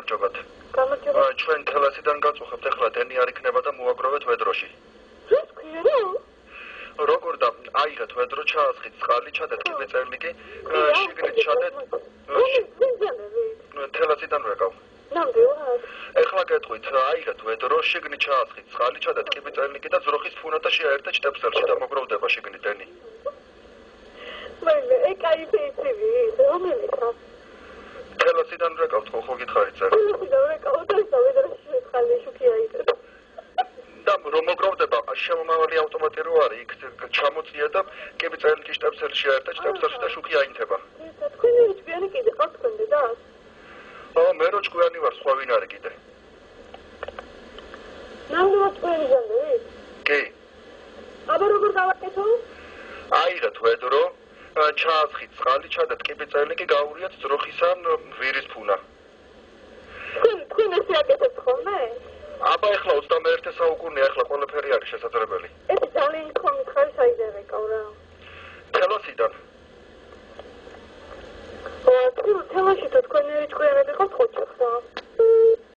გამარჯობათ. გამარჯობა. ჩვენ თელასიდან გაწუხებთ, ეხლა დენი არ იქნება და მოვაგროვეთ ვედროში. ეს ქვია? როგორ და აიღეთ ვედრო, ჩაასხით წყალი, ჩადეთ კიბეწერლიკი, შიგნით ჩადეთ. თელასიდან ვეკავ. ნამდვილად. ეხლა გეტყვით, აიღეთ ვედრო, შიგნით ჩაასხით წყალი, ჩადეთ კიბეწერლიკი და ძროხის ფუნა და შეაერთეთ შტეპსელში და მოგროვდება შიგნით დენი. მე ეკაიფეიცები, რომელიქა? თელასიდან ვეკავთ, ხო გითხარით წერ. თელასიდან ვეკავთ და ვედროში წყალი შუქი აიღეთ. და რომ მოგროვდება, შემომავალი ავტომატი რო არის, იქ ჩამოწია და კიბეწერლიკი შტეპსელში შეაერთეთ შტეპსელში და შუქი აინთება. თქვენი რიჩბიანი კიდე ყავს თქვენდე და? მე რო ჭკვიანი ვარ, სხვა ვინ არის კიდე. ნამდვილად თქვენი ჟანდები? კი. აბა როგორ დავაკეთო? აიღეთ ვედრო, ჩაასხით წყალი, ჩადეთ კიბეწერლიკი, გაურიათ ძროხისა ვირის ფუნა. თქვენ ესე აკეთებთ ხოლმე? აბა ეხლა 21 საუკუნეა, ეხლა ყველაფერი არის შესაძლებელი. ეს ძალიან ხომ ხარ საიდან ეკავ რა? თელასიდან.